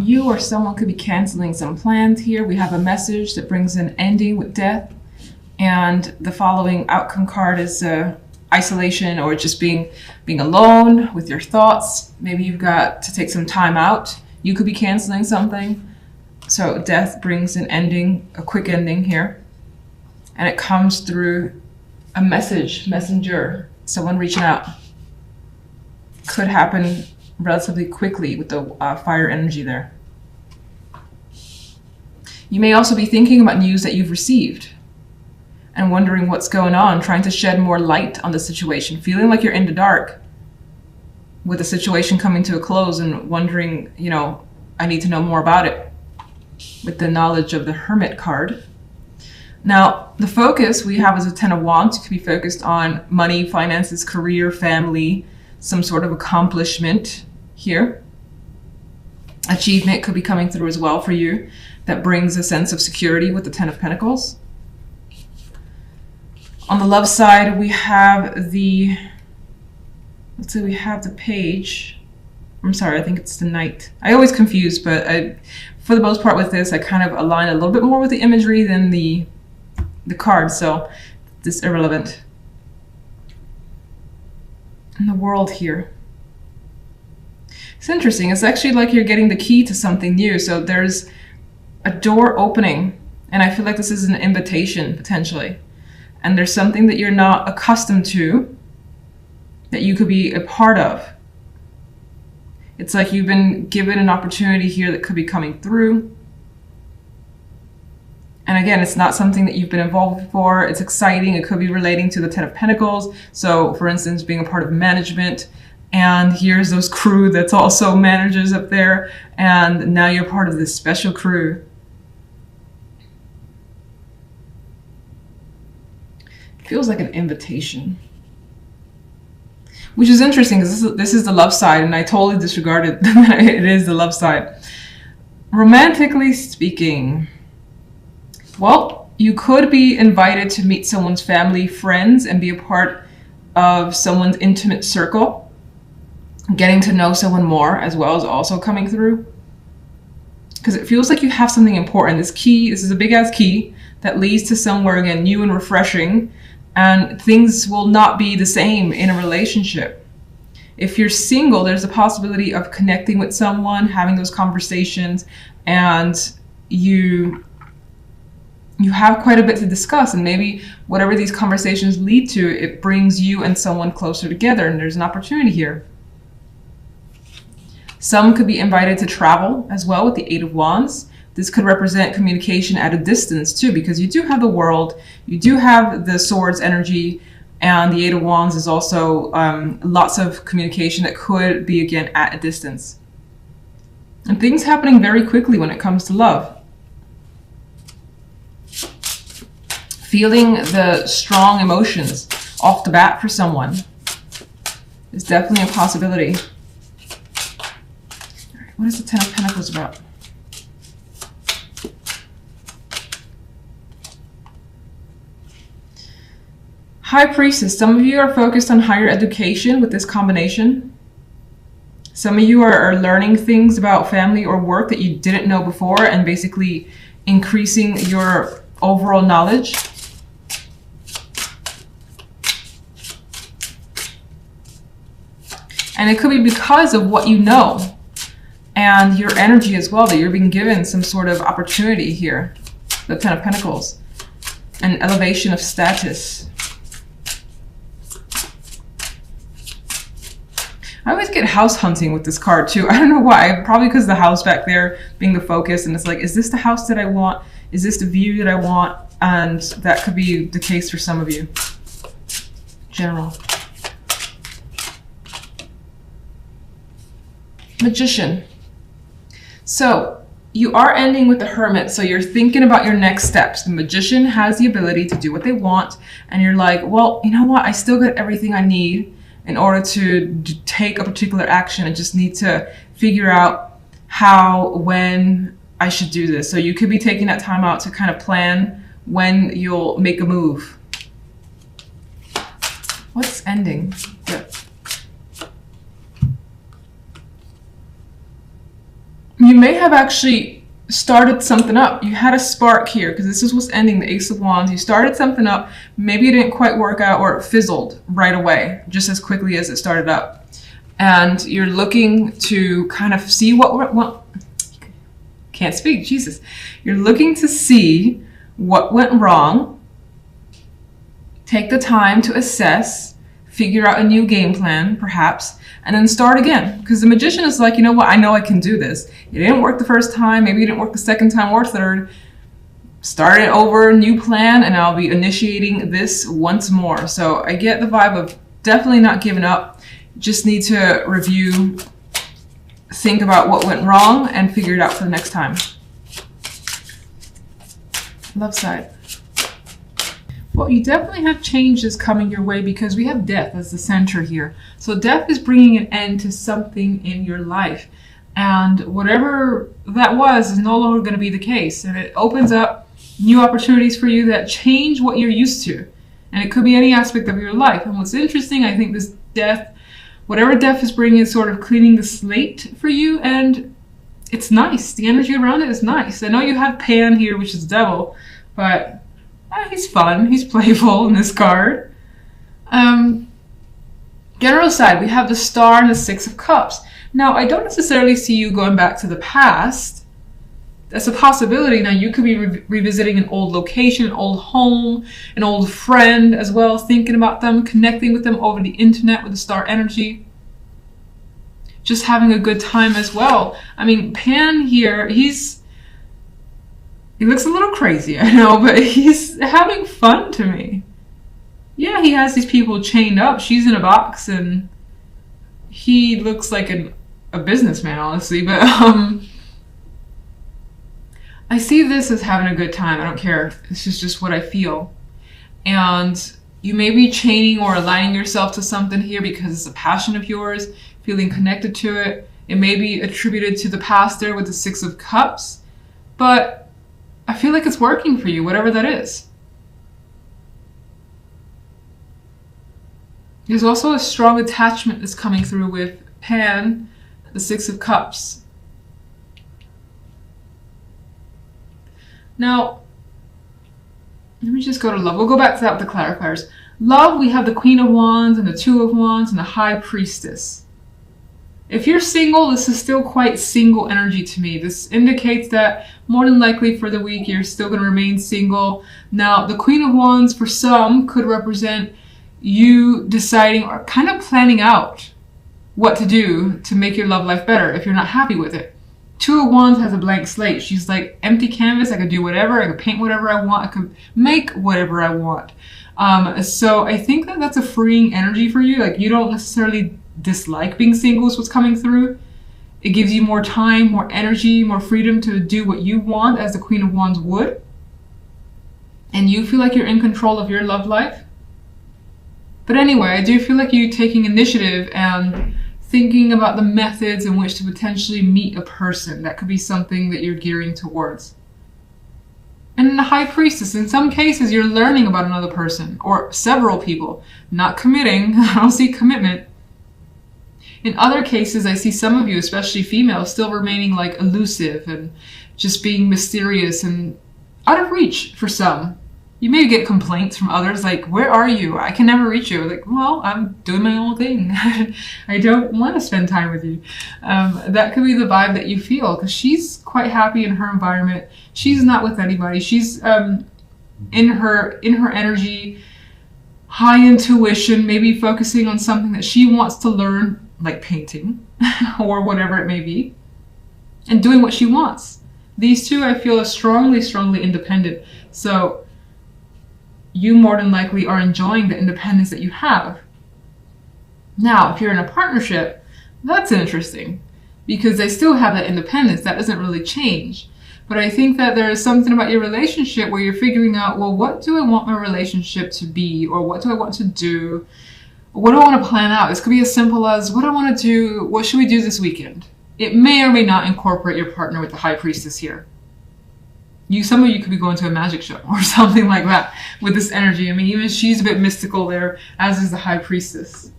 you or someone could be canceling some plans here. We have a message that brings an ending with death. And the following outcome card is isolation, or just being alone with your thoughts. Maybe you've got to take some time out. You could be canceling something. So death brings an ending, a quick ending here. And it comes through a messenger, someone reaching out. Could happen relatively quickly with the fire energy there. You may also be thinking about news that you've received and wondering what's going on, trying to shed more light on the situation, feeling like you're in the dark with the situation coming to a close and wondering, you know, I need to know more about it, with the knowledge of the Hermit card. Now, the focus we have is a 10 of Wands. You could be focused on money, finances, career, family, some sort of accomplishment here. Achievement could be coming through as well for you. That brings a sense of security with the 10 of Pentacles. On the love side, we have the, let's say we have the Page. I'm sorry, I think it's the Knight. I always confuse, but for the most part with this, I kind of align a little bit more with the imagery than the card, so this is irrelevant. And the World here. It's interesting. It's actually like you're getting the key to something new. So there's a door opening, and I feel like this is an invitation potentially. And there's something that you're not accustomed to that you could be a part of. It's like you've been given an opportunity here that could be coming through. And again, it's not something that you've been involved before. It's exciting. It could be relating to the 10 of Pentacles. So for instance, being a part of management, and here's those crew that's also managers up there. And now you're part of this special crew. Feels like an invitation, which is interesting because this is the love side, and I totally disregarded that it is the love side. Romantically speaking, well, you could be invited to meet someone's family, friends, and be a part of someone's intimate circle. Getting to know someone more as well is also coming through, because it feels like you have something important. This key, this is a big ass key that leads to somewhere again new and refreshing. And things will not be the same in a relationship. If you're single, there's a possibility of connecting with someone, having those conversations, and you have quite a bit to discuss. And maybe whatever these conversations lead to, it brings you and someone closer together, and there's an opportunity here. Some could be invited to travel as well with the 8 of Wands. This could represent communication at a distance too, because you do have the World, you do have the Swords energy, and the 8 of Wands is also lots of communication that could be, again, at a distance. And things happening very quickly when it comes to love. Feeling the strong emotions off the bat for someone is definitely a possibility. All right, what is the 10 of Pentacles about? High Priestess, some of you are focused on higher education with this combination. Some of you are learning things about family or work that you didn't know before, and basically increasing your overall knowledge. And it could be because of what you know and your energy as well, that you're being given some sort of opportunity here. The 10 of Pentacles. An elevation of status. I always get house hunting with this card too. I don't know why. Probably because the house back there being the focus, and it's like, is this the house that I want? Is this the view that I want? And that could be the case for some of you. General. Magician. So you are ending with the Hermit, so you're thinking about your next steps. The Magician has the ability to do what they want, and you're like, well, you know what? I still got everything I need in order to take a particular action. I just need to figure out how, when I should do this. So you could be taking that time out to kind of plan when you'll make a move. What's ending? Yeah. You may have actually started something up. You had a spark here, because this is what's ending, the Ace of Wands. You started something up. Maybe it didn't quite work out, or it fizzled right away, just as quickly as it started up. And you're looking to kind of see can't speak, Jesus. You're looking to see what went wrong, take the time to assess, figure out a new game plan, perhaps, and then start again. Because the Magician is like, you know what, I know I can do this. It didn't work the first time, maybe it didn't work the second time or third. Start it over, new plan, and I'll be initiating this once more. So I get the vibe of definitely not giving up. Just need to review, think about what went wrong, and figure it out for the next time. Love side. Well, you definitely have changes coming your way, because we have death as the center here. So death is bringing an end to something in your life. And whatever that was is no longer going to be the case. And it opens up new opportunities for you that change what you're used to. And it could be any aspect of your life. And what's interesting, I think this death, whatever death is bringing, is sort of cleaning the slate for you. And it's nice. The energy around it is nice. I know you have Pan here, which is devil, but he's fun. He's playful in this card. General side, we have the Star and the Six of Cups. Now, I don't necessarily see you going back to the past. That's a possibility. Now, you could be revisiting an old location, an old home, an old friend as well, thinking about them, connecting with them over the internet with the Star energy. Just having a good time as well. I mean, Pan here, he looks a little crazy, I know, but he's having fun to me. Yeah, he has these people chained up. She's in a box, and he looks like a businessman, honestly. But I see this as having a good time. I don't care. This is just what I feel. And you may be chaining or aligning yourself to something here because it's a passion of yours, feeling connected to it. It may be attributed to the past there with the Six of Cups, but I feel like it's working for you, whatever that is. There's also a strong attachment that's coming through with Pan, the Six of Cups. Now, let me just go to love. We'll go back to that with the clarifiers. Love, we have the Queen of Wands and the Two of Wands and the High Priestess. If you're single, this is still quite single energy to me. This indicates that more than likely for the week, you're still going to remain single. Now, the Queen of Wands for some could represent you deciding or kind of planning out what to do to make your love life better if you're not happy with it. Two of Wands has a blank slate. She's like, empty canvas. I could do whatever. I could paint whatever I want. I could make whatever I want. So I think that that's a freeing energy for you. Like, you don't necessarily dislike being single is what's coming through. It gives you more time, more energy, more freedom to do what you want as the Queen of Wands would. And you feel like you're in control of your love life. But anyway, I do feel like you taking initiative and thinking about the methods in which to potentially meet a person. That could be something that you're gearing towards. And in the High Priestess, in some cases, you're learning about another person or several people, not committing. I don't see commitment. In other cases, I see some of you, especially females, still remaining like elusive and just being mysterious and out of reach for some. You may get complaints from others like, where are you? I can never reach you. Like, well, I'm doing my own thing. I don't want to spend time with you. That could be the vibe that you feel, because she's quite happy in her environment. She's not with anybody. She's in her energy, high intuition, maybe focusing on something that she wants to learn, like painting or whatever it may be, and doing what she wants. These two, I feel, are strongly, strongly independent. So you more than likely are enjoying the independence that you have. Now, if you're in a partnership, that's interesting because they still have that independence. That doesn't really change. But I think that there is something about your relationship where you're figuring out, well, what do I want my relationship to be? Or what do I want to do? What do I want to plan out? This could be as simple as, what do I want to do? What should we do this weekend? It may or may not incorporate your partner with the High Priestess here. Some of you could be going to a magic show or something like that with this energy. I mean, even she's a bit mystical there, as is the High Priestess.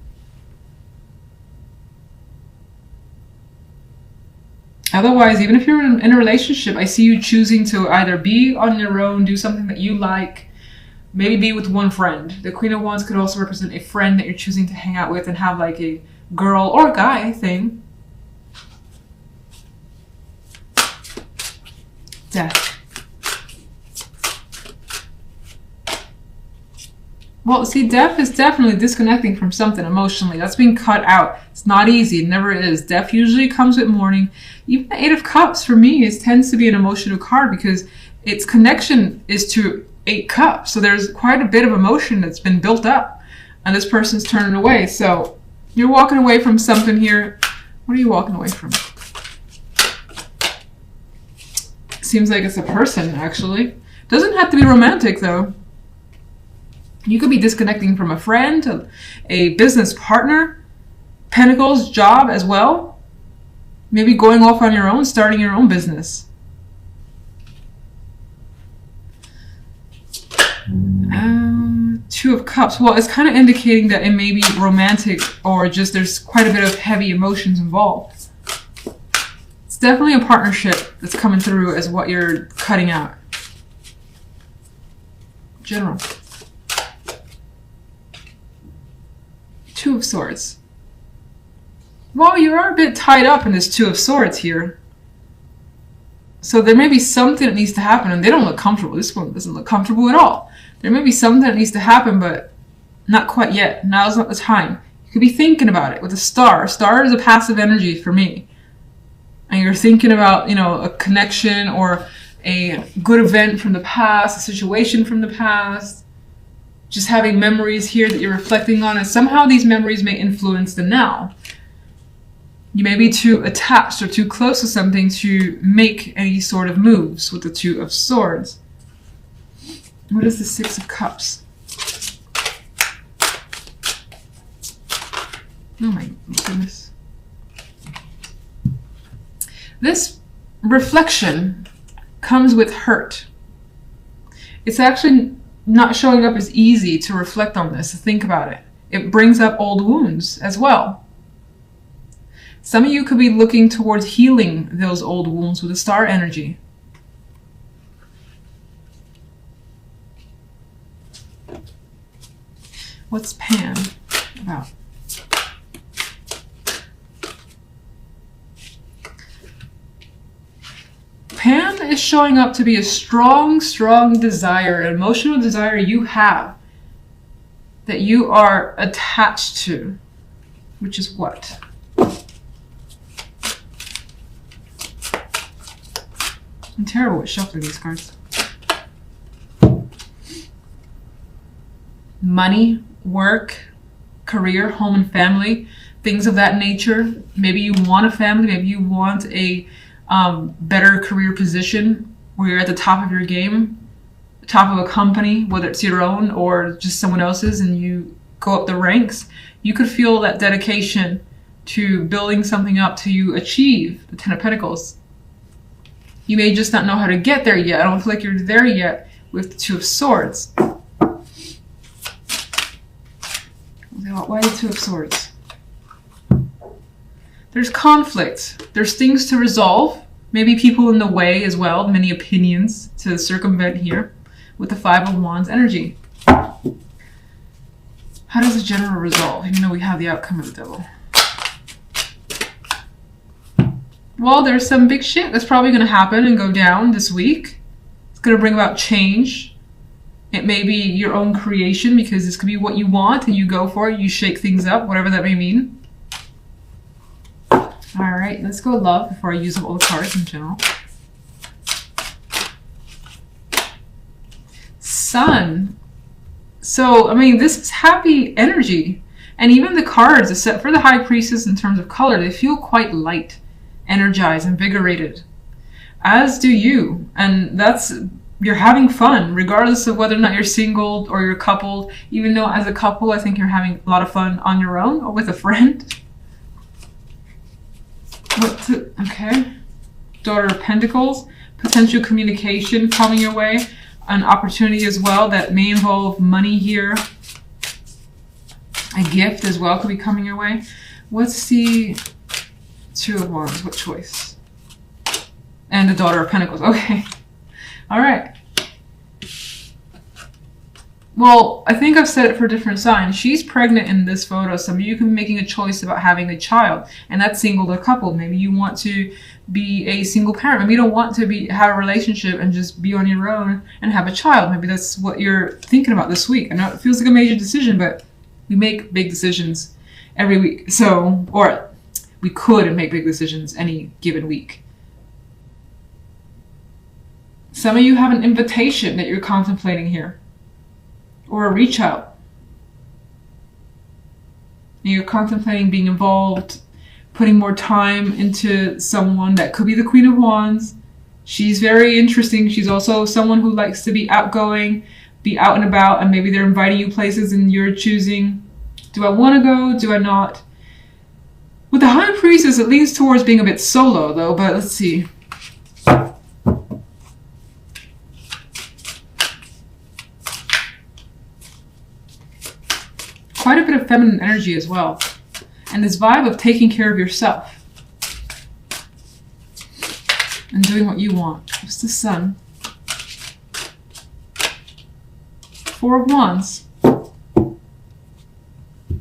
Otherwise, even if you're in a relationship, I see you choosing to either be on your own, do something that you like, maybe be with one friend. The Queen of Wands could also represent a friend that you're choosing to hang out with and have like a girl or guy thing. Death. Well, see, death is definitely disconnecting from something emotionally. That's being cut out. It's not easy. It never is. Death usually comes with mourning. Even the Eight of Cups, for me, tends to be an emotional card because its connection is to 8 cups. So there's quite a bit of emotion that's been built up. And this person's turning away. So you're walking away from something here. What are you walking away from? Seems like it's a person, actually. Doesn't have to be romantic, though. You could be disconnecting from a friend, a business partner, Pentacles, job as well. Maybe going off on your own, starting your own business. Two of Cups. Well, it's kind of indicating that it may be romantic or just there's quite a bit of heavy emotions involved. It's definitely a partnership that's coming through as what you're cutting out. General. Two of Swords. Well, you are a bit tied up in this Two of Swords here. So there may be something that needs to happen, and they don't look comfortable. This one doesn't look comfortable at all. There may be something that needs to happen, but not quite yet. Now's not the time. You could be thinking about it with a star. A star is a passive energy for me. And you're thinking about, you know, a connection or a good event from the past, a situation from the past. Just having memories here that you're reflecting on, and somehow these memories may influence the now. You may be too attached or too close to something to make any sort of moves with the Two of Swords. What is the Six of Cups? Oh my goodness. This reflection comes with hurt. It's actually not showing up as easy to reflect on this, to think about it. It brings up old wounds as well. Some of you could be looking towards healing those old wounds with the star energy. What's Pan about? Pan is showing up to be a strong, strong desire, an emotional desire you have that you are attached to, which is what? I'm terrible at shuffling these cards. Money, work, career, home and family, things of that nature. Maybe you want a family, maybe you want a better career position where you're at the top of your game, the top of a company, whether it's your own or just someone else's, and you go up the ranks. You could feel that dedication to building something up to you achieve the Ten of Pentacles. You may just not know how to get there yet. I don't feel like you're there yet with the Two of Swords. Why the Two of Swords? There's conflict. There's things to resolve. Maybe people in the way as well. Many opinions to circumvent here with the Five of Wands energy. How does the general resolve, even though we have the outcome of the Devil? Well, there's some big shit that's probably going to happen and go down this week. It's going to bring about change. It may be your own creation because this could be what you want and you go for it. You shake things up, whatever that may mean. All right, let's go love before I use up all the cards in general. Sun. So, I mean, this is happy energy. And even the cards, except for the High Priestess in terms of color, they feel quite light, energized, invigorated. As do you. And that's, you're having fun, regardless of whether or not you're single or you're coupled. Even though as a couple, I think you're having a lot of fun on your own or with a friend. Okay. Daughter of Pentacles. Potential communication coming your way. An opportunity as well that may involve money here. A gift as well could be coming your way. What's the Two of Wands? What choice? And the Daughter of Pentacles. Okay. All right. Well, I think I've said it for different signs. She's pregnant in this photo. Some of you can be making a choice about having a child, and that's single or coupled. Maybe you want to be a single parent. Maybe you don't want to have a relationship and just be on your own and have a child. Maybe that's what you're thinking about this week. I know it feels like a major decision, but we make big decisions every week. So, or we could make big decisions any given week. Some of you have an invitation that you're contemplating here, or a reach out. And you're contemplating being involved, putting more time into someone. That could be the Queen of Wands. She's very interesting. She's also someone who likes to be outgoing, be out and about, and maybe they're inviting you places and you're choosing, do I want to go? Do I not? With the High Priestess, it leans towards being a bit solo though, but let's see. Quite a bit of feminine energy as well. And this vibe of taking care of yourself. And doing what you want. What's the Sun? Four of Wands.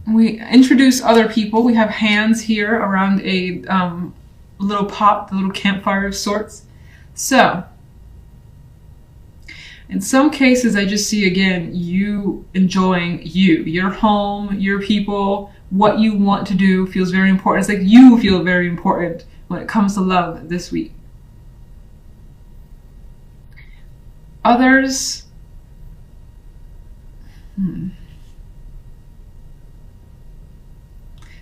We introduce other people. We have hands here around a little pot, a little campfire of sorts. So, in some cases, I just see, again, you enjoying your home, your people, what you want to do feels very important. It's like you feel very important when it comes to love this week. Others,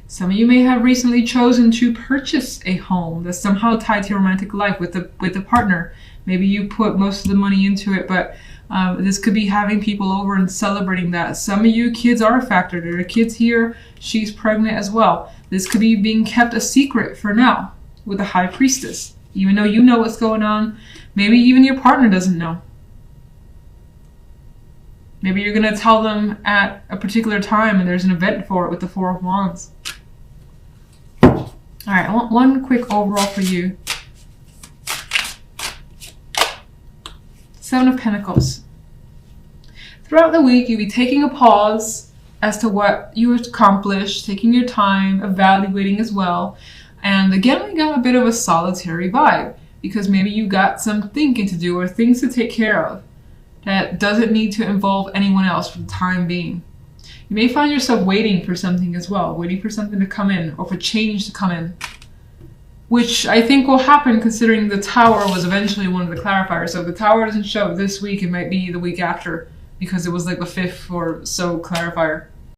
some of you may have recently chosen to purchase a home that's somehow tied to your romantic life with the partner. Maybe you put most of the money into it, but this could be having people over and celebrating that. Some of you kids are a factor. There are kids here. She's pregnant as well. This could be being kept a secret for now with the High Priestess. Even though you know what's going on, maybe even your partner doesn't know. Maybe you're going to tell them at a particular time and there's an event for it with the Four of Wands. All right, I want one quick overall for you. Seven of Pentacles. Throughout the week, you'll be taking a pause as to what you accomplished, taking your time, evaluating as well. And again, we got a bit of a solitary vibe because maybe you got some thinking to do or things to take care of that doesn't need to involve anyone else for the time being. You may find yourself waiting for something as well, waiting for something to come in or for change to come in, which I think will happen considering the Tower was eventually one of the clarifiers. So if the Tower doesn't show up this week, it might be the week after because it was like the fifth or so clarifier.